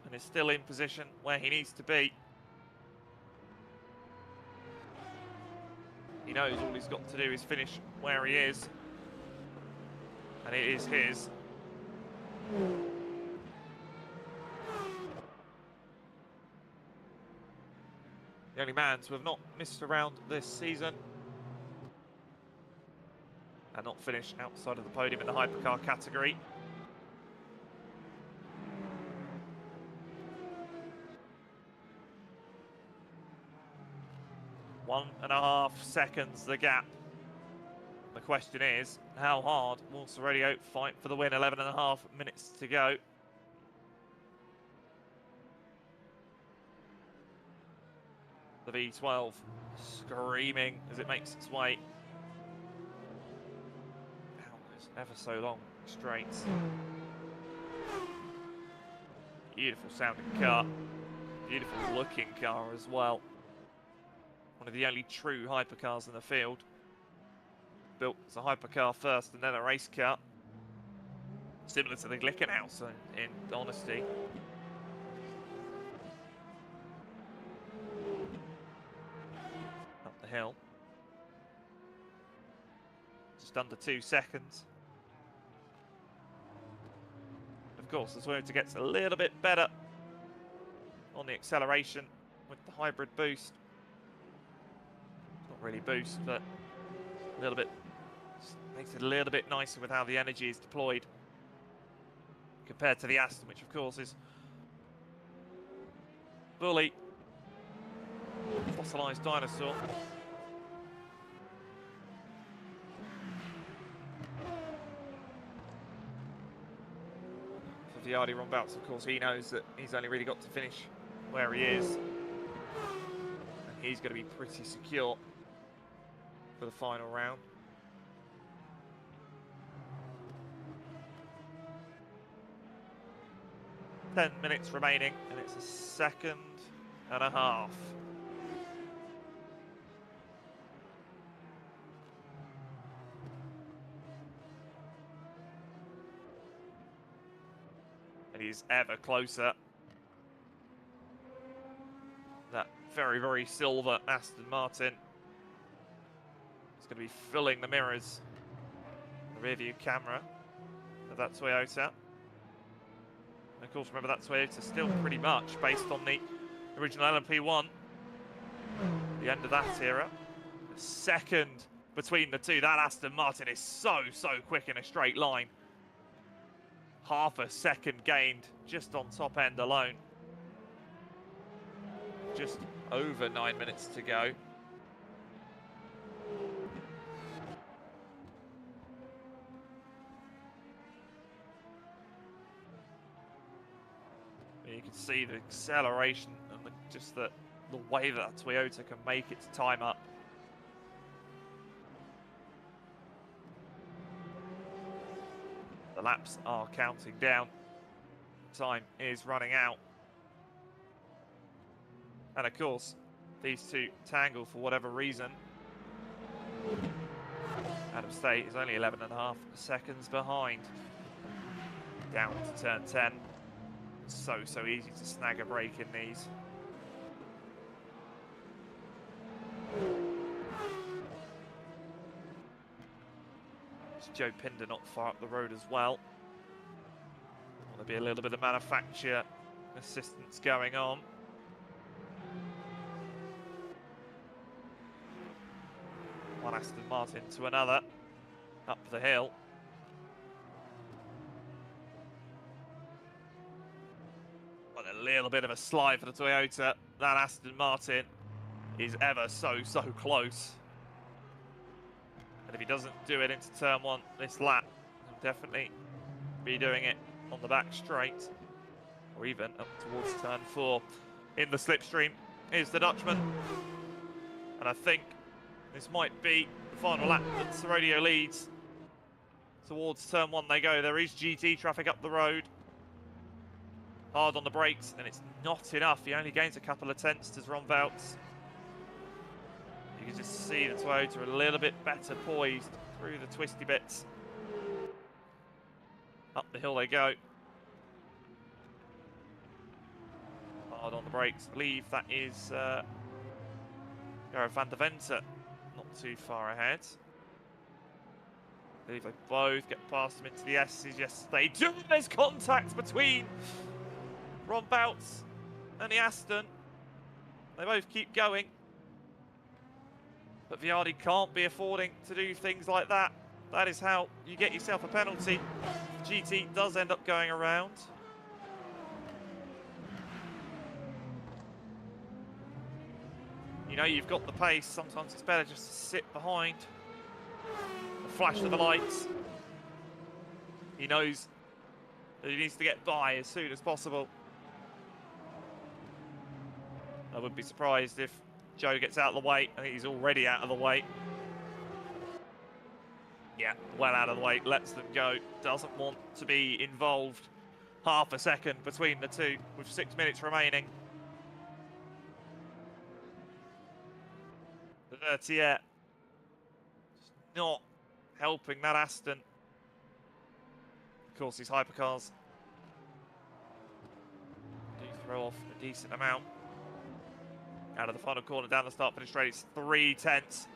and is still in position where he needs to be. He knows all he's got to do is finish where he is. And it is his. The only man to have not missed a round this season. And not finish outside of the podium in the hypercar category. One and a half seconds the gap. The question is, how hard will Serradio fight for the win? 11.5 minutes to go. The V12 screaming as it makes its way down this ever so long straights. Beautiful sounding car. Beautiful looking car as well. One of the only true hypercars in the field. Built as a hypercar first and then a race car. Similar to the Glickenhaus in honesty. Up the hill. Just under 2 seconds. Of course, the Toyota gets a little bit better on the acceleration with the hybrid boost. Not really boost, but a little bit. Makes it a little bit nicer with how the energy is deployed compared to the Aston, which of course is fully fossilised dinosaur. For Viardi Rombouts, of course, he knows that he's only really got to finish where he is. And he's going to be pretty secure for the final round. "10 minutes remaining, and it's a second and a half. And he's ever closer. That very, very silver Aston Martin is going to be filling the mirrors, the rear view camera of that Toyota. And of course, remember that Toyota's still pretty much based on the original LMP1, the end of that era. The second between the two. That Aston Martin is so quick in a straight line. Half a second gained just on top end alone. Just over 9 minutes to go. You can see the acceleration and just the way that Toyota can make its time up. The laps are counting down. Time is running out. And of course, these two tangle for whatever reason. Adam State is only 11.5 seconds behind. Down to turn 10. So easy to snag a break in these. It's Joe Pinder not far up the road as well. There'll be a little bit of manufacturer assistance going on. One Aston Martin to another, up the hill. But a little bit of a slide for the Toyota. That Aston Martin is ever so close. And if he doesn't do it into turn 1 this lap, he'll definitely be doing it on the back straight, or even up towards turn 4. In the slipstream is the Dutchman. And I think this might be the final lap that Serodio leads. Towards turn 1 they go. There is GT traffic up the road. Hard on the brakes, and it's not enough. He only gains a couple of tenths to Rombouts. You can just see the Toyota a little bit better poised through the twisty bits. Up the hill they go. Hard on the brakes. I believe that is Gareth van der Venter. Not too far ahead. I believe they both get past them into the S's. Yes, they do. There's contact between Rombouts and the Aston. They both keep going. But Viardi can't be affording to do things like that. That is how you get yourself a penalty. GT does end up going around. You know you've got the pace. Sometimes it's better just to sit behind. The flash of the lights. He knows that he needs to get by as soon as possible. I wouldn't be surprised if Joe gets out of the way. I think he's already out of the way. Yeah, well out of the way, lets them go. Doesn't want to be involved. Half a second between the two with 6 minutes remaining. The Vertier not helping that Aston. Of course, these hypercars do throw off a decent amount. Out of the final corner, down the start-finish straight, it's 3 tenths.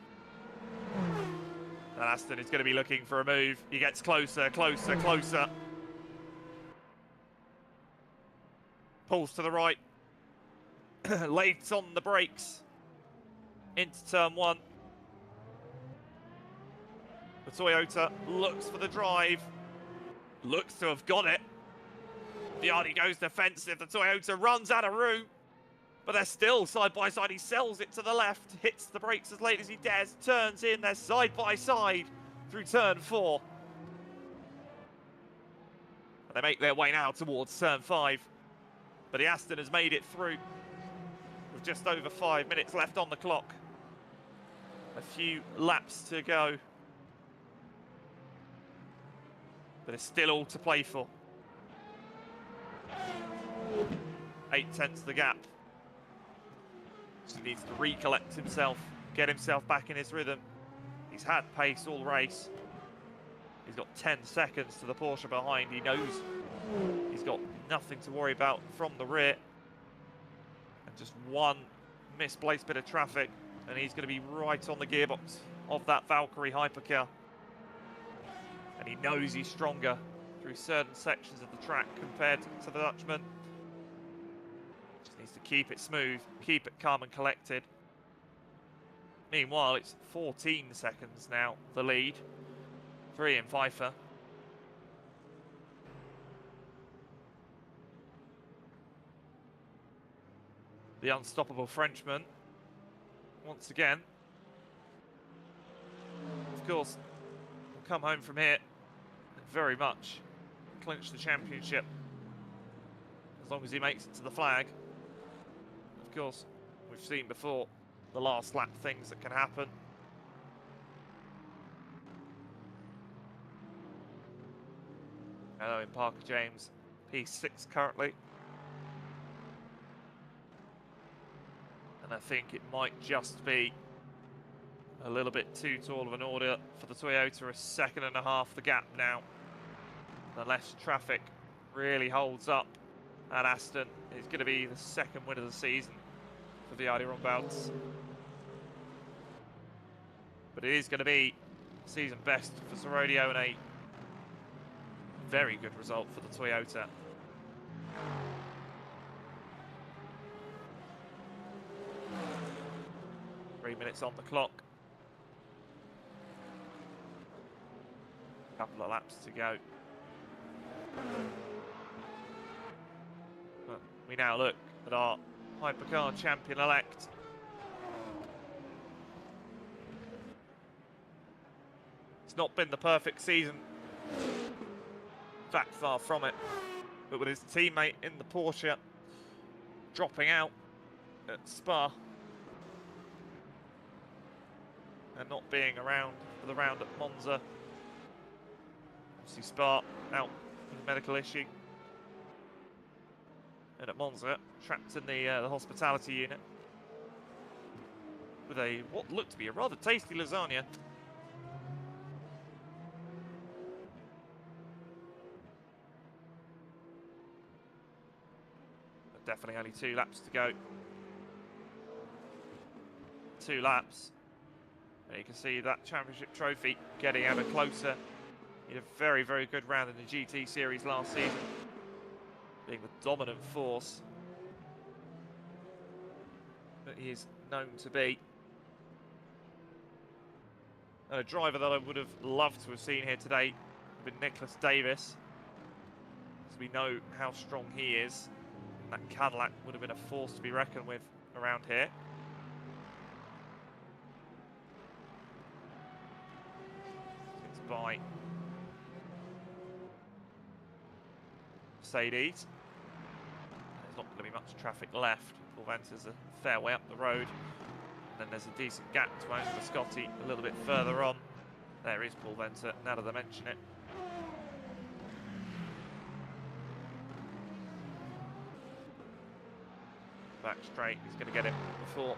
And Aston is going to be looking for a move. He gets closer. Pulls to the right. Lates on the brakes. Into turn 1. The Toyota looks for the drive. Looks to have got it. Viardi goes defensive. The Toyota runs out of room. But they're still side by side. He sells it to the left, hits the brakes as late as he dares, turns in. They're side by side through turn 4. They make their way now towards turn 5. But the Aston has made it through with just over 5 minutes left on the clock. A few laps to go. But it's still all to play for. 8/10 the gap. Just needs to recollect himself, get himself back in his rhythm. He's had pace all race. He's got 10 seconds to the Porsche behind. He knows he's got nothing to worry about from the rear. And just one misplaced bit of traffic, and he's going to be right on the gearbox of that Valkyrie hypercar. And he knows he's stronger through certain sections of the track compared to the Dutchman. Just needs to keep it smooth, keep it calm and collected. Meanwhile, it's 14 seconds now, the lead. 3 in Pfeiffer. The unstoppable Frenchman, once again, of course, will come home from here and very much clinch the championship as long as he makes it to the flag. Of course, we've seen before the last lap things that can happen. Hello in Parker James, P6 currently. And I think it might just be a little bit too tall of an order for the Toyota. 1.5 seconds the gap now. Unless traffic really holds up at Aston, it's going to be the second win of the season for the Ardiron Bouts. But it is going to be season best for Sorodio and a very good result for the Toyota. Three minutes on the clock. Couple of laps to go. But we now look at our hypercar champion-elect. It's not been the perfect season. In fact, far from it. But with his teammate in the Porsche dropping out at Spa and not being around for the round at Monza. Obviously Spa out with a medical issue. And at Monza, trapped in the hospitality unit with a what looked to be a rather tasty lasagna. But definitely only 2 laps to go. 2 laps. And you can see that championship trophy getting ever closer. He had a very, very good round in the GT series last season, being the dominant force that he is known to be. And a driver that I would have loved to have seen here today would have been Nicholas Davis, as we know how strong he is. And that Cadillac would have been a force to be reckoned with around here. It's by Mercedes. There's not going to be much traffic left. Paul Venter's a fair way up the road. And then there's a decent gap to Angelo Scotti a little bit further on. There is Paul Venter, now that I mention it. Back straight, he's going to get him before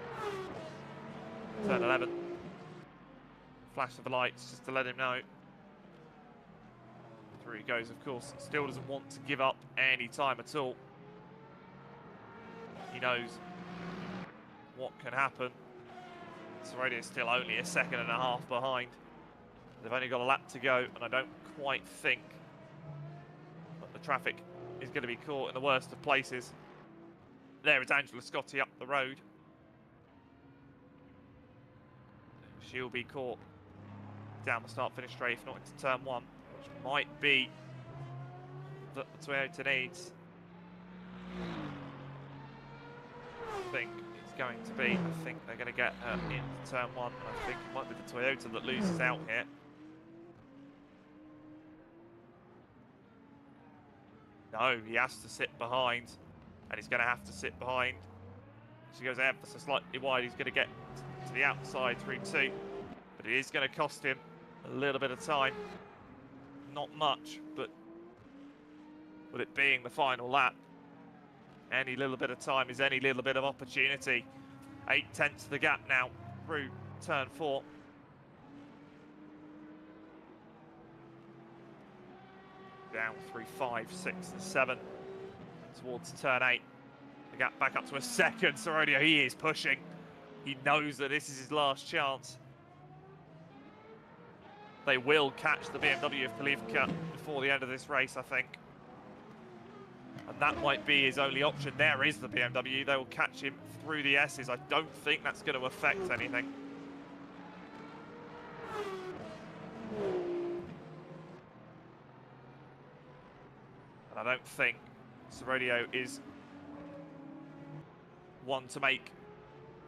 turn 11. Flash of the lights just to let him know. Through he goes, of course. He still doesn't want to give up any time at all. He knows what can happen. Sorodio is still only 1.5 seconds behind. They've only got a lap to go, and I don't quite think that the traffic is going to be caught in the worst of places. There is Angela Scotti up the road. She'll be caught down the start-finish straight, if not into turn 1, which might be that the Toyota needs. I think it's going to be. I think they're going to get her into turn 1. I think it might be the Toyota that loses out here. No, he has to sit behind. And he's going to have to sit behind. So he goes ever so slightly wide. He's going to get to the outside through 2. But it is going to cost him a little bit of time. Not much, but with it being the final lap, any little bit of time is any little bit of opportunity. 8/10 the gap now through turn 4. Down through 5, 6 and 7 towards turn 8. The gap back up to a second. Sorodio, he is pushing. He knows that this is his last chance. They will catch the BMW of Polivka before the end of this race, I think. And that might be his only option. There is the BMW. They will catch him through the S's. I don't think that's going to affect anything. And I don't think Sorodio is one to make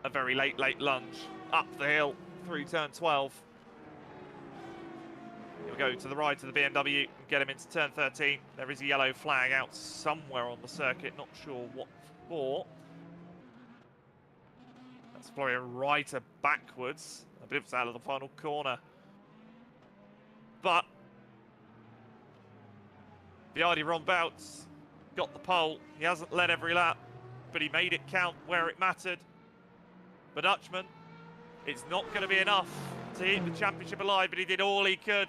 a very late lunge up the hill through turn 12. He'll go to the right of the BMW and get him into turn 13. There is a yellow flag out somewhere on the circuit, not sure what for. That's Florian Reiter backwards. I believe it's out of the final corner. But Viardi Rombout's got the pole. He hasn't led every lap, but he made it count where it mattered. But Dutchman, it's not going to be enough to keep the championship alive, but he did all he could.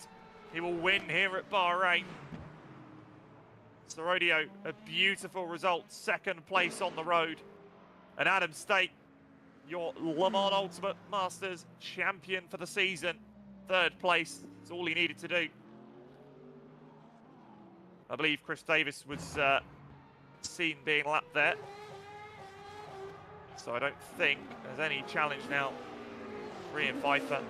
He will win here at Bahrain. Sorodio, a beautiful result, 2nd place on the road. And Adam State, your Le Mans Ultimate Masters champion for the season. 3rd place, that's all he needed to do. I believe Chris Davis was seen being lapped there. So I don't think there's any challenge now for Ian Pfeiffer.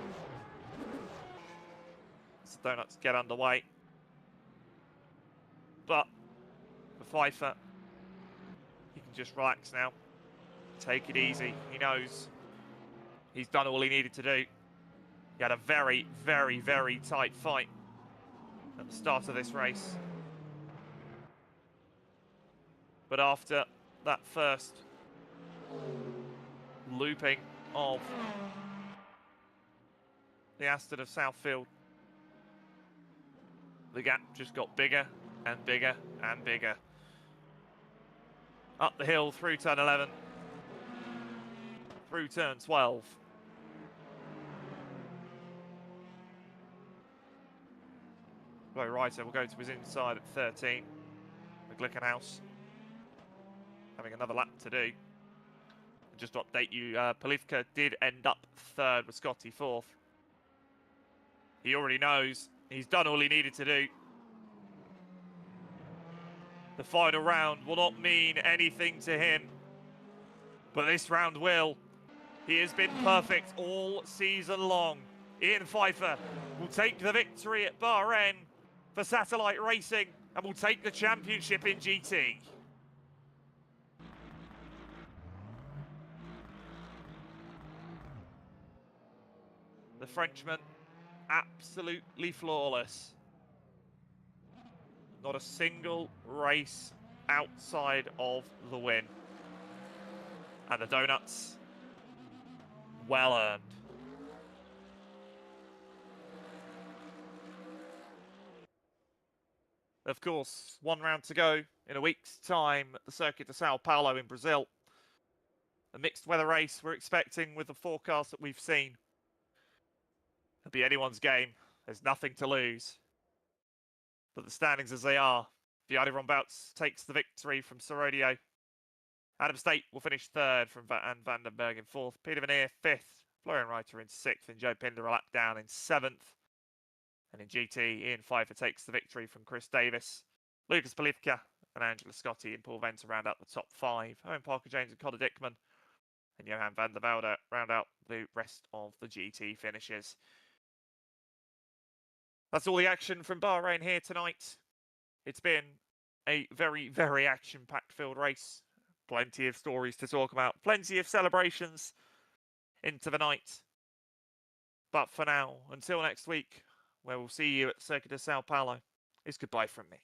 So donuts get underway. But for Pfeiffer, he can just relax now. Take it easy. He knows he's done all he needed to do. He had a very, very, very tight fight at the start of this race. But after that first looping of the Aston of Southfield, the gap just got bigger and bigger and bigger. Up the hill through turn 11, through turn 12. Flo Reiter will go to his inside at 13. McGlickenhouse having another lap to do. Just to update you, Polivka did end up 3rd with Scotty 4th. He already knows he's done all he needed to do. The final round will not mean anything to him, but this round will. He has been perfect all season long. Ian Pfeiffer will take the victory at Bahrain for Satellite Racing and will take the championship in GT. The Frenchman, absolutely flawless. Not a single race outside of the win. And the donuts, well earned. Of course, 1 round to go in a week's time at the Circuit de Sao Paulo in Brazil. A mixed weather race we're expecting with the forecast that we've seen. It'll be anyone's game. There's nothing to lose. But the standings as they are, Viardi Rombout takes the victory from Sorodio. Adam State will finish 3rd from Van Vandenberg in 4th. Peter Veneer 5th. Florian Reiter in 6th. And Joe Pinder a lap down in 7th. And in GT, Ian Pfeiffer takes the victory from Chris Davis. Lucas Polivka and Angela Scotti and Paul Venter round out the top 5. Owen Parker James and Connor Dickman. And Johan van der Velde round out the rest of the GT finishes. That's all the action from Bahrain here tonight. It's been a very, very action-packed filled race. Plenty of stories to talk about. Plenty of celebrations into the night. But for now, until next week, where we'll see you at Circuit de Sao Paulo, it's goodbye from me.